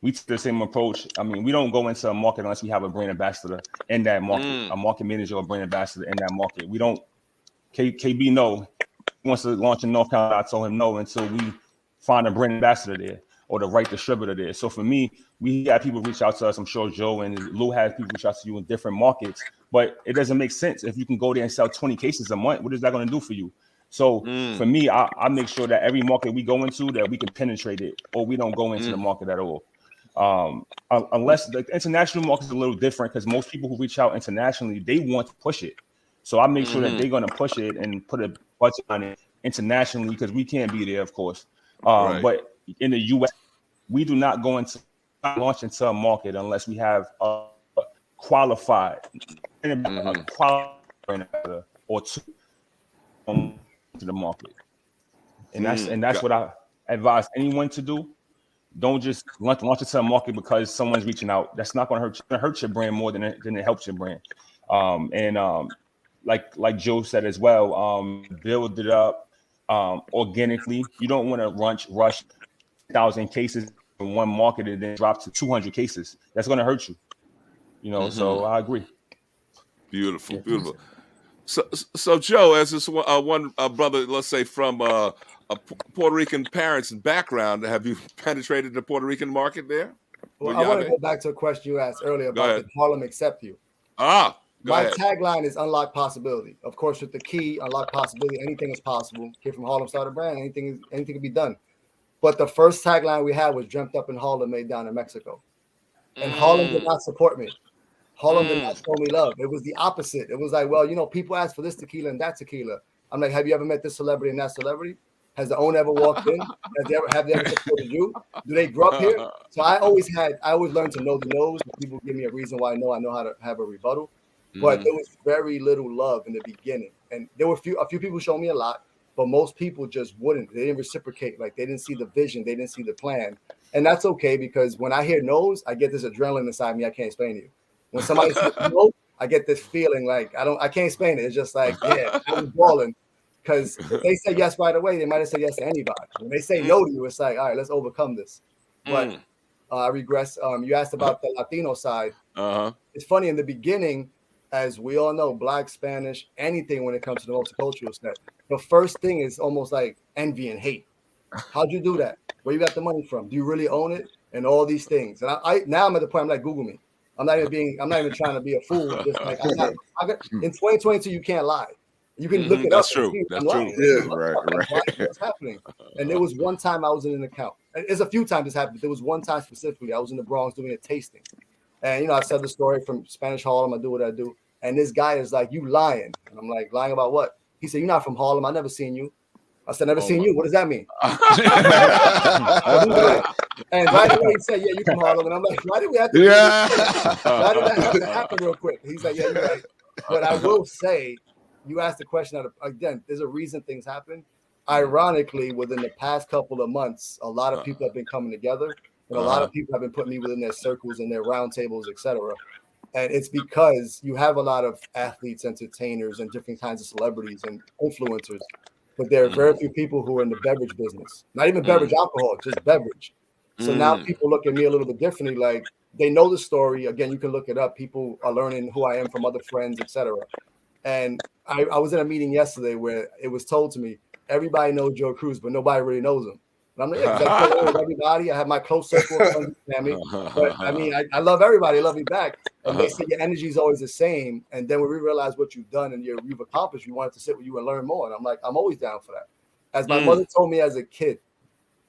we take the same approach. I mean, we don't go into a market unless we have a brand ambassador in that market, a market manager or brand ambassador in that market. We don't. KB no, he wants to launch in North Carolina. I told him no until we find a brand ambassador there or the right distributor there. So for me, we had people reach out to us. I'm sure Joe and Lou has people reach out to you in different markets, but it doesn't make sense if you can go there and sell 20 cases a month. What is that going to do for you? So for me, I make sure that every market we go into that we can penetrate it, or we don't go into the market at all. Unless the international market is a little different, because most people who reach out internationally, they want to push it. So I make sure that they're going to push it and put a budget on it internationally, because we can't be there, of course. But in the U.S., we do not go into launch into a market unless we have a qualified or 2 to the market. And that's what I advise anyone to do. Don't just launch into a market because someone's reaching out. That's not going to hurt. It's going to hurt your brand more than it helps your brand. Like Joe said as well, build it up organically. You don't want to rush 1,000 cases in one market and then drop to 200 cases. That's going to hurt you. So I agree. Beautiful. So Joe, as this one brother, let's say from a Puerto Rican parents and background, have you penetrated the Puerto Rican market there? Well, I want to go back to a question you asked earlier about did Harlem accept you? My tagline is unlock possibility. Of course, with the key, unlock possibility. Anything is possible. Kid from Harlem started a brand. Anything can be done. But the first tagline we had was dreamt up in Harlem, made down in Mexico. And Harlem did not support me. Harlem did not show me love. It was the opposite. It was like, well, people ask for this tequila and that tequila. I'm like, have you ever met this celebrity and that celebrity? Has the owner ever walked in? Have they ever supported you? Do they grow up here? So I always learned to know the no's. People give me a reason why I know how to have a rebuttal. But there was very little love in the beginning. And there were a few people showed me a lot, but most people just wouldn't. They didn't reciprocate. Like they didn't see the vision. They didn't see the plan. And that's okay, because when I hear no's, I get this adrenaline inside me I can't explain to you. When somebody says no, I get this feeling like I can't explain it. It's just like, yeah, I'm balling. Because if they say yes right away, they might have said yes to anybody. When they say no to you, it's like, all right, let's overcome this. But I regress. You asked about the Latino side. It's funny, in the beginning, as we all know, Black, Spanish, anything when it comes to the multicultural set, the first thing is almost like envy and hate. How'd you do that? Where you got the money from? Do you really own it? And all these things. And now I'm at the point I'm like, Google me. I'm not even trying to be a fool. Just like in 2022, you can't lie. You can look it up. That's true. Yeah, right. What's happening? And there was one time I was in an account. There's a few times this happened, but there was one time specifically I was in the Bronx doing a tasting. And I said the story from Spanish Harlem. I do what I do. And this guy is like, "You lying?" And I'm like, "Lying about what?" He said, "You're not from Harlem. I never seen you." I said, "Never seen you. What does that mean?" And right away he said, "Yeah, you from Harlem." And I'm like, "Why did we have to? Why did that have to happen real quick?" He's like, "Yeah, you're right." But I will say, you asked the question again. There's a reason things happen. Ironically, within the past couple of months, a lot of people have been coming together, and a lot of people have been putting me within their circles and their roundtables, etc. And it's because you have a lot of athletes, entertainers, and different kinds of celebrities and influencers. But there are very few people who are in the beverage business. Not even beverage alcohol, just beverage. So now people look at me a little bit differently. Like, they know the story. Again, you can look it up. People are learning who I am from other friends, etc. And I was in a meeting yesterday where it was told to me, everybody knows Joe Cruz, but nobody really knows him. And I'm like, yeah, because I play with everybody. I have my close circle of friends and family. But I mean, I love everybody. I love you back. And they say your energy is always the same. And then when we realize what you've done and you've accomplished, we wanted to sit with you and learn more. And I'm like, I'm always down for that. As my mother told me as a kid,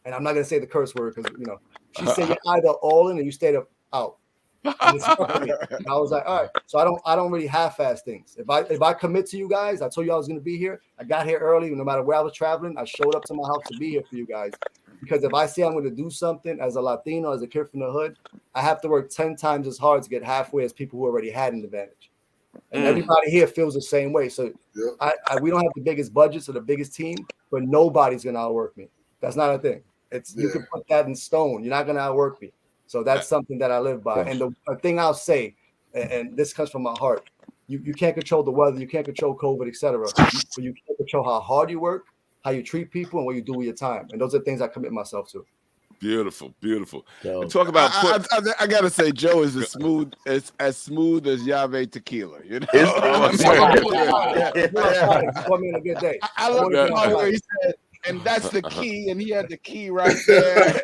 and I'm not going to say the curse word because, you know, she said you're either all in or you stayed out. And I was like, all right. So I don't really half-ass things. If I commit to you guys, I told you I was going to be here. I got here early. No matter where I was traveling, I showed up to my house to be here for you guys. Because if I say I'm going to do something as a Latino, as a kid from the hood, I have to work 10 times as hard to get halfway as people who already had an advantage. And everybody here feels the same way. So we don't have the biggest budgets or the biggest team, but nobody's going to outwork me. That's not a thing. You can put that in stone. You're not going to outwork me. So that's something that I live by. And the thing I'll say, and this comes from my heart, you can't control the weather, you can't control COVID, etc. But you can control how hard you work, how you treat people, and what you do with your time. And those are things I commit myself to. Beautiful. And talk about I gotta say, Joe is as smooth as YaVe Tequila. You know, Put me in a good day. I love the part where he said, and that's the key, and he had the key right there.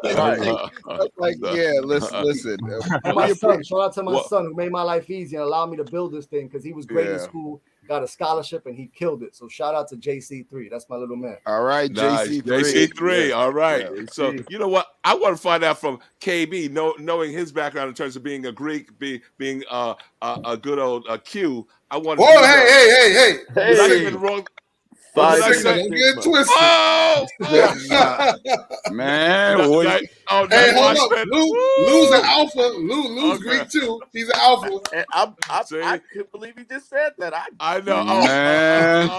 Like, yeah, listen. My son, shout out to my son who made my life easy and allowed me to build this thing because he was great in school, got a scholarship, and he killed it. So shout out to JC3. That's my little man. All right, JC3. JC3. Yeah. All right. Yeah. So you know what? I want to find out from KB, knowing his background in terms of being a Greek, being a good old Q. I want to. Hey! Did I get it wrong? Don't get twisted. Man. Hey, hold up. Lou's an alpha. Lou's Greek too. He's an alpha. And I couldn't believe he just said that. I know. Man.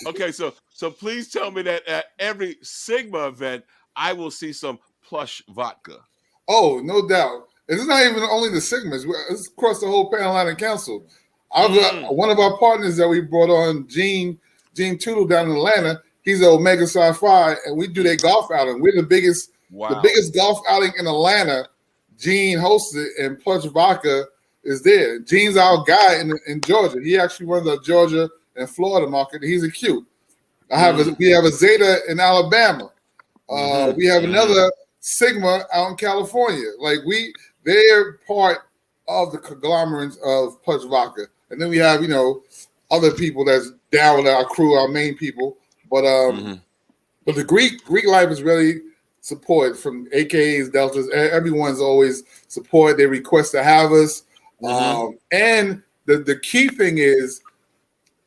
Okay. So please tell me that at every Sigma event, I will see some Plush Vodka. Oh, no doubt. It's not even only the Sigmas. It's across the whole Pan Atlantic Council. One of our partners that we brought on, Gene Tootle down in Atlanta, he's an Omega Psi Phi, and we do their golf outing. We're the biggest golf outing in Atlanta. Gene hosts it, and Plush Vodka is there. Gene's our guy in Georgia. He actually runs the Georgia and Florida market. He's a Q. We have a Zeta in Alabama. We have another Sigma out in California. They're part of the conglomerate of Plush Vodka, and then we have other people that's down with our crew, our main people. But the Greek life is really supported from AKAs, Deltas. Everyone's always supported. They request to have us. And the key thing is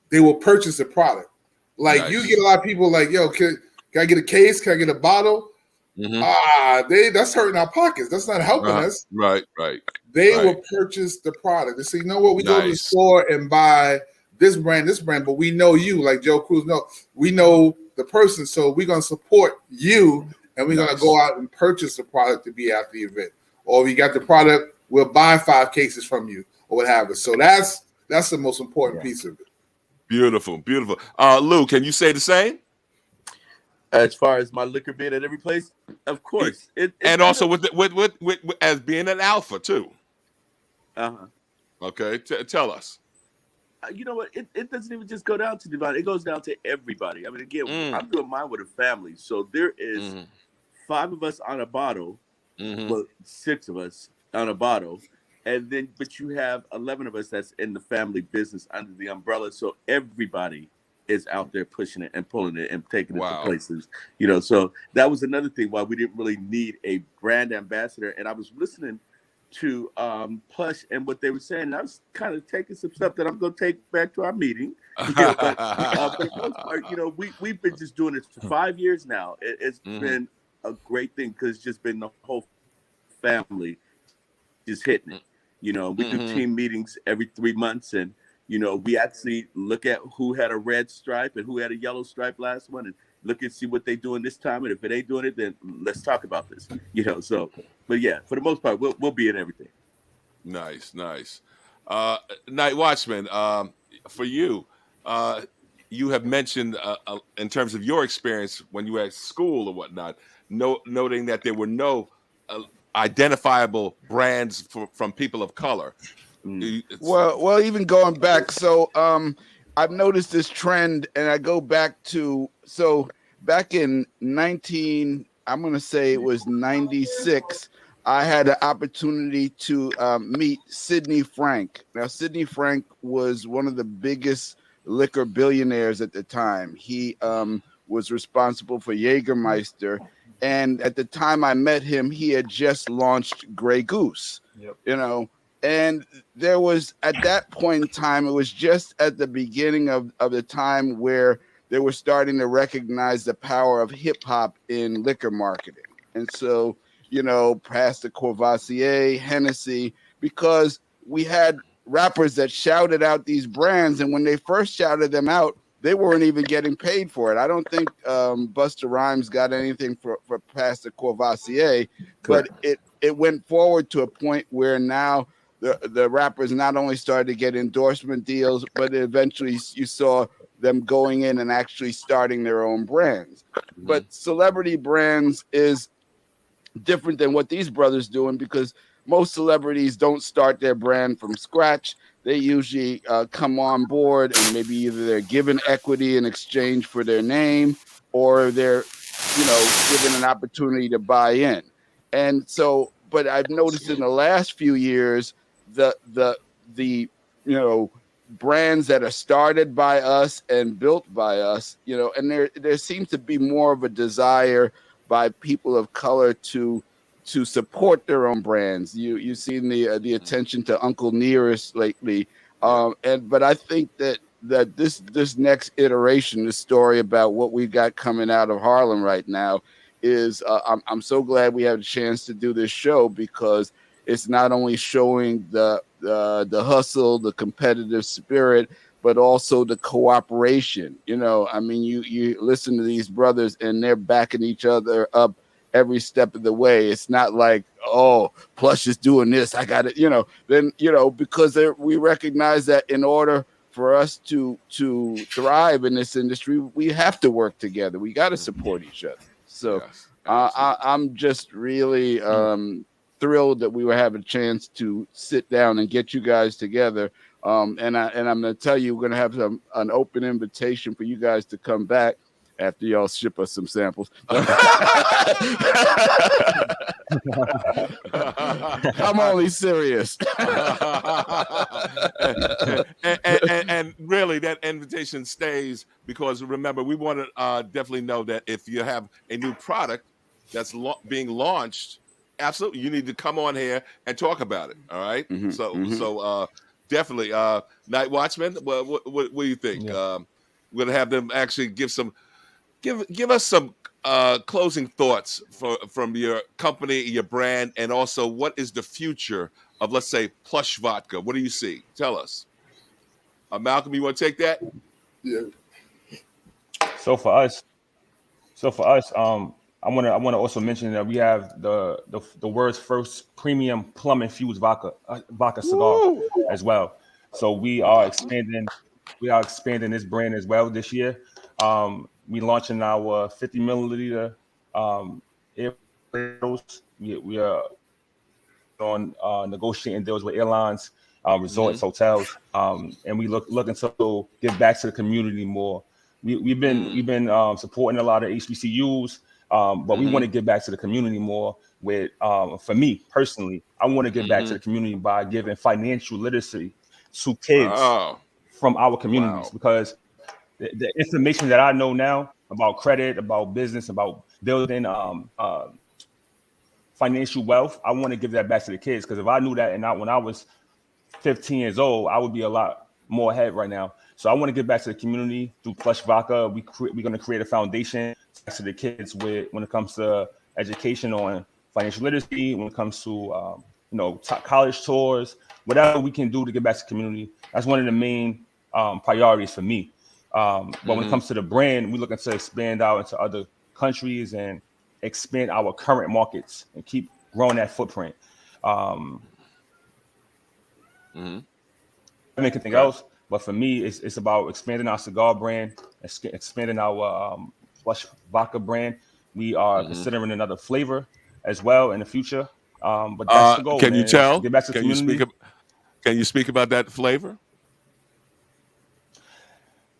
they will purchase a product. You get a lot of people like, yo, can I get a case? Can I get a bottle? That's hurting our pockets. That's not helping us. Right. They will purchase the product. They say, you know what? We go to the store and buy this brand, but we know you, like Joe Cruz. No, we know the person, so we're gonna support you, and we're gonna go out and purchase the product to be at the event. Or if you got the product, we'll buy 5 cases from you, or what have you. So that's the most important piece of it. Beautiful. Lou, can you say the same? As far as my liquor being at every place, of course. And also with as being an alpha too. Okay, tell us. You know what? It doesn't even just go down to Divine. It goes down to everybody. I mean, again, I'm doing mine with a family. So there is 5 of us on a bottle, well, 6 of us on a bottle. But you have 11 of us that's in the family business under the umbrella. So everybody is out there pushing it and pulling it and taking it to places. So that was another thing why we didn't really need a brand ambassador. And I was listening to Plush and what they were saying. I was kind of taking some stuff that I'm going to take back to our meeting. But for the most part, we've been just doing it for 5 years now. It's been a great thing because it's just been the whole family just hitting it. We do team meetings every 3 months, and we actually look at who had a red stripe and who had a yellow stripe last one, and look and see what they're doing this time. And if it ain't doing it, then let's talk about this. So, but yeah, for the most part, we'll be in everything. Nice. NightWatchman, for you, you have mentioned in terms of your experience when you were at school or whatnot, noting that there were no identifiable brands from people of color. Well, even going back, so I've noticed this trend, and I go back to back in I'm going to say it was 96. I had an opportunity to meet Sidney Frank. Now, Sidney Frank was one of the biggest liquor billionaires at the time. He was responsible for Jägermeister. And at the time I met him, he had just launched Grey Goose. Yep. And there was, at that point in time, it was just at the beginning of the time where they were starting to recognize the power of hip hop in liquor marketing. And so, Pastor Courvoisier, Hennessy, because we had rappers that shouted out these brands. And when they first shouted them out, they weren't even getting paid for it. I don't think Busta Rhymes got anything for Pastor Courvoisier, but it went forward to a point where now the rappers not only started to get endorsement deals, but eventually you saw them going in and actually starting their own brands. But celebrity brands is different than what these brothers doing, because most celebrities don't start their brand from scratch. They usually come on board, and maybe either they're given equity in exchange for their name, or they're, given an opportunity to buy in. And so, but I've noticed in the last few years, the brands that are started by us and built by us, and there seems to be more of a desire by people of color to support their own brands. You've seen the attention to Uncle Nearest lately, but I think that this next iteration, the story about what we've got coming out of Harlem right now, is I'm so glad we have a chance to do this show, because it's not only showing the hustle, the competitive spirit, but also the cooperation. You listen to these brothers, and they're backing each other up every step of the way. It's not like, oh, Plush is doing this, I got it, because we recognize that in order for us to thrive in this industry, we have to work together. We got to support each other. So yes, I'm just really thrilled that we were having a chance to sit down and get you guys together. And I'm going to tell you, we're going to have an open invitation for you guys to come back after y'all ship us some samples. I'm only serious. and really, that invitation stays, because remember, we want to definitely know that if you have a new product that's being launched, absolutely, you need to come on here and talk about it. All right. So definitely, NightWatchman. What do you think? Yeah. We're gonna have them actually give us some closing thoughts from your company, your brand, and also what is the future of, let's say, Plush Vodka. What do you see? Tell us. Malcolm, you want to take that? Yeah. So for us, I want to also mention that we have the world's first premium plum infused vodka cigar as well. So we are expanding this brand as well this year. We launching our 50 milliliter air bottles. We are on negotiating deals with airlines, resorts, hotels, and we looking to give back to the community more. We've been supporting a lot of HBCUs. But we want to give back to the community more with, for me personally, I want to give back to the community by giving financial literacy to kids from our communities, because the information that I know now about credit, about business, about building financial wealth, I want to give that back to the kids, because if I knew that when I was 15 years old, I would be a lot more ahead right now. So I want to give back to the community through Plush Vodka. We're going to create a foundation to the kids when it comes to education on financial literacy, when it comes to college tours, whatever we can do to give back to the community. That's one of the main priorities for me. But when it comes to the brand, we're looking to expand out into other countries and expand our current markets and keep growing that footprint. Anything else, but for me, it's about expanding our cigar brand, expanding our Plush Vodka brand. We are considering another flavor as well in the future. But that's the goal. Can you tell? Get back to the community. Can you speak about that flavor?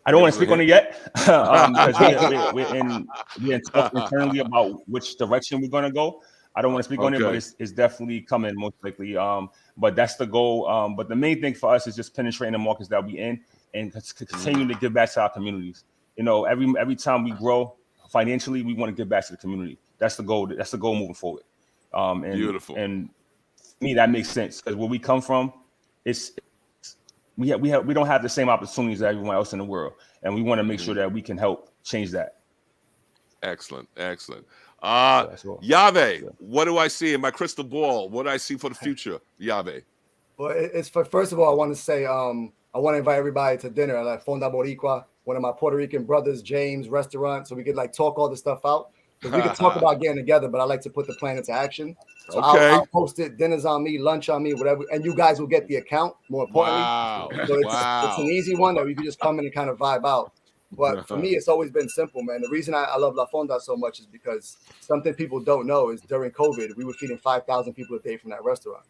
I don't want to speak on it yet because we're in talk internally about which direction we're going to go. I don't want to speak on it, but it's definitely coming most likely. But that's the goal. But the main thing for us is just penetrating the markets that we in and continue to give back to our communities. Every time we grow financially, we want to give back to the community. That's the goal. That's the goal moving forward. Beautiful. And to me, that makes sense because where we come from, we don't have the same opportunities as everyone else in the world, and we want to make sure that we can help change that. Excellent. YaVe, what do I see in my crystal ball? What do I see for the future, YaVe? Well, it's first of all, I want to say I want to invite everybody to dinner at Fonda Boricua, one of my Puerto Rican brothers, James restaurant, so we could talk all this stuff out. Because we could talk about getting together, but I like to put the plan into action. So I'll post it. Dinner's on me, lunch on me, whatever, and you guys will get the account. More importantly, so it's an easy one that we can just come in and kind of vibe out. But for me, it's always been simple, man. The reason I love La Fonda so much is because something people don't know is during COVID, we were feeding 5,000 people a day from that restaurant.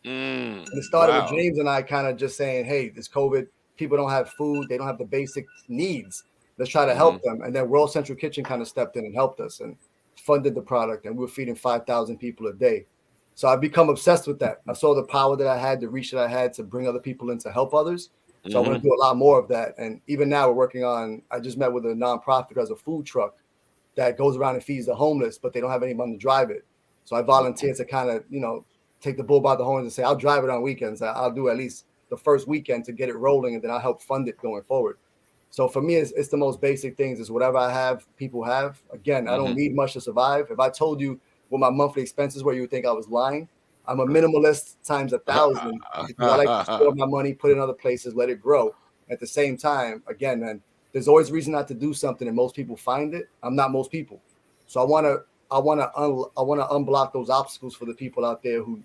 And it started with James and I kind of just saying, hey, this COVID, people don't have food. They don't have the basic needs. Let's try to help them. And then World Central Kitchen kind of stepped in and helped us and funded the product. And we were feeding 5,000 people a day. So I've become obsessed with that. I saw the power that I had, the reach that I had to bring other people in to help others. So I want to do a lot more of that. And even now we're working on, I just met with a nonprofit who has a food truck that goes around and feeds the homeless, but they don't have anyone to drive it. So I volunteered to kind of, take the bull by the horns and say, I'll drive it on weekends. I'll do at least the first weekend to get it rolling, and then I'll help fund it going forward. So for me, it's the most basic things. It's whatever I have, people have. Again, I don't need much to survive. If I told you what my monthly expenses were, you would think I was lying. I'm a minimalist times 1,000. I like to store my money, put it in other places, let it grow. At the same time, again, man, there's always reason not to do something, and most people find it. I'm not most people, so I want to unblock those obstacles for the people out there who,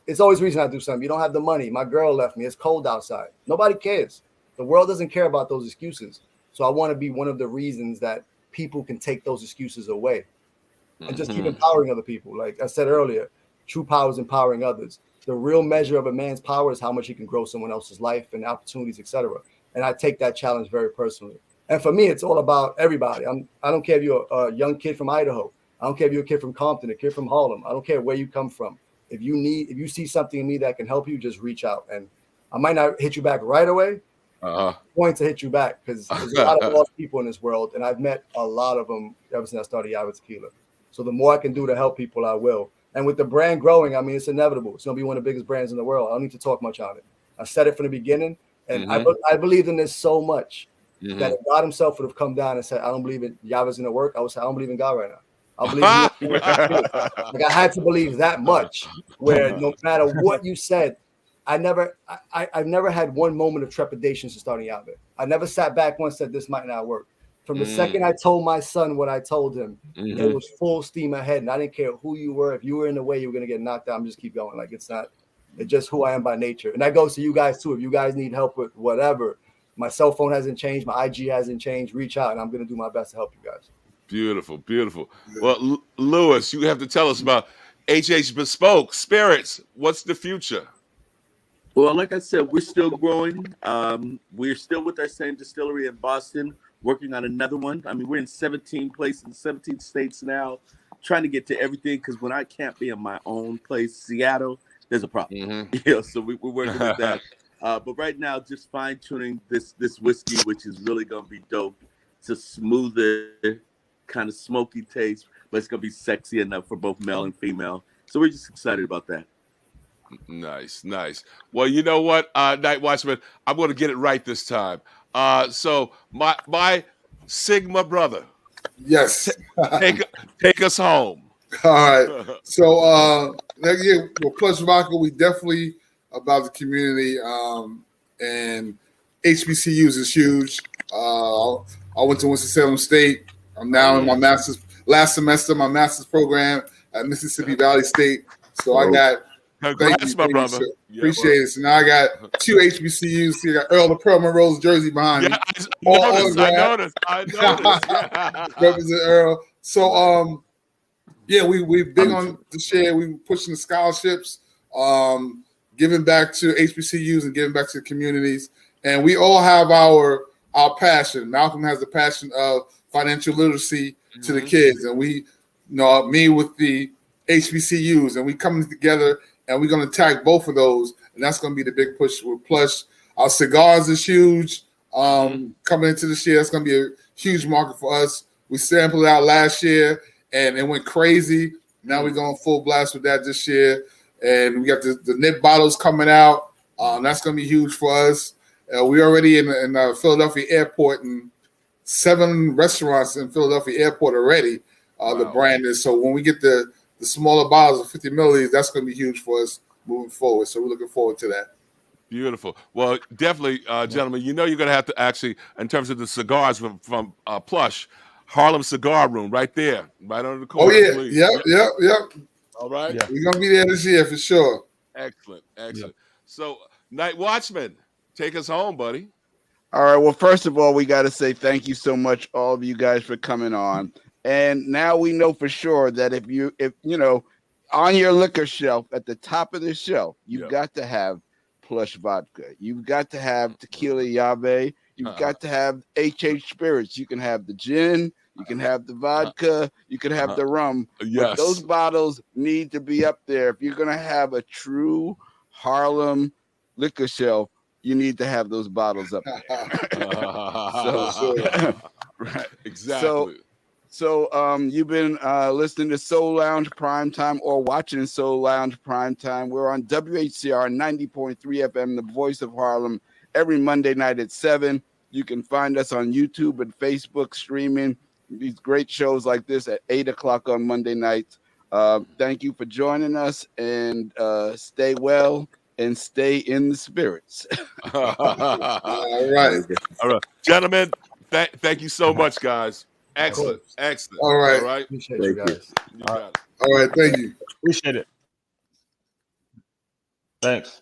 it's always reason not to do something. You don't have the money. My girl left me. It's cold outside. Nobody cares. The world doesn't care about those excuses. So I want to be one of the reasons that people can take those excuses away and just keep empowering other people. Like I said earlier, true power is empowering others. The real measure of a man's power is how much he can grow someone else's life and opportunities, etc. And I take that challenge very personally. And for me, it's all about everybody. I don't care if you're a young kid from Idaho. I don't care if you're a kid from Compton, a kid from Harlem. I don't care where you come from. If you see something in me that can help you, just reach out. And I might not hit you back right away. I'm going to hit you back because there's a lot of lost people in this world, and I've met a lot of them ever since I started YaVe Tequila. So the more I can do to help people, I will. And with the brand growing, I mean, it's inevitable. It's going to be one of the biggest brands in the world. I don't need to talk much on it. I said it from the beginning, and I believed in this so much that if God himself would have come down and said, I don't believe YaVe's going to work, I would say, I don't believe in God right now. I believe like I had to believe that much, where no matter what you said, I've never had one moment of trepidation since starting YaVe. I never sat back once and said this might not work. From the second I told my son what I told him, it was full steam ahead, and I didn't care who you were. If you were in the way, you were gonna get knocked out. I'm just keep going. Like it's just who I am by nature, and that goes to you guys too. If you guys need help with whatever, my cell phone hasn't changed, my IG hasn't changed. Reach out, and I'm gonna do my best to help you guys. Beautiful. Well, Lewis, you have to tell us about Bespoke Spirits. What's the future? Well, like I said, we're still growing. We're still with our same distillery in Boston, working on another one. I mean, we're in 17 places, 17 states now, trying to get to everything, because when I can't be in my own place, Seattle, there's a problem. So we're working with that. But right now, just fine-tuning this whiskey, which is really going to be dope. It's a smoother, kind of smoky taste, but it's going to be sexy enough for both male and female. So we're just excited about that. Nice. Well, you know what, Night Watchman, I'm going to get it right this time. So my Sigma brother, Yes. take us home. All right. So next year with Plush Vodka, we definitely about the community, and HBCUs is huge. I went to Winston-Salem State. I'm now in my last semester of my master's program at Mississippi Valley State. So I got Congrats, my brother. Appreciate it. So now I got 2 HBCUs here. I got Earl of Pearl Monroe's jersey behind me. I noticed. Represent Earl. So we big on this year. We pushing the scholarships, giving back to HBCUs and giving back to the communities. And we all have our passion. Malcolm has the passion of financial literacy to the kids, and we, me with the HBCUs, and we coming together, and we're going to attack both of those, and that's going to be the big push with Plush. Our cigars is huge. Coming into this year, that's going to be a huge market for us. We sampled it out last year, and it went crazy. Now we're going full blast with that this year, and we got the nip bottles coming out. That's going to be huge for us. We already in Philadelphia Airport, and 7 restaurants in Philadelphia Airport already. The brand is, so when we get the smaller bottles of 50 milliliters, that's going to be huge for us moving forward. So we're looking forward to that. Beautiful. Well, definitely, gentlemen, you're going to have to actually, in terms of the cigars from Plush, Harlem Cigar Room, right there, right under the corner. Oh, yeah. Please. Yep. All right. Yeah. We're going to be there this year for sure. Excellent. So, Night Watchman, take us home, buddy. All right. Well, first of all, we got to say thank you so much, all of you guys, for coming on. And now we know for sure that if you on your liquor shelf, at the top of the shelf, you've got to have Plush Vodka. You've got to have Tequila YaVe. You've got to have HH Spirits. You can have the gin. You can have the vodka. You can have the rum. Yes. But those bottles need to be up there. If you're going to have a true Harlem liquor shelf, you need to have those bottles up there. Right. Exactly. So you've been listening to Soul Lounge Primetime or watching Soul Lounge Primetime. We're on WHCR 90.3 FM, the voice of Harlem, every Monday night at 7. You can find us on YouTube and Facebook streaming these great shows like this at 8 o'clock on Monday nights. Thank you for joining us, and stay well and stay in the spirits. All right. Gentlemen, thank you so much, guys. Excellent. All right. Appreciate you guys. All right. Thank you. Appreciate it. Thanks.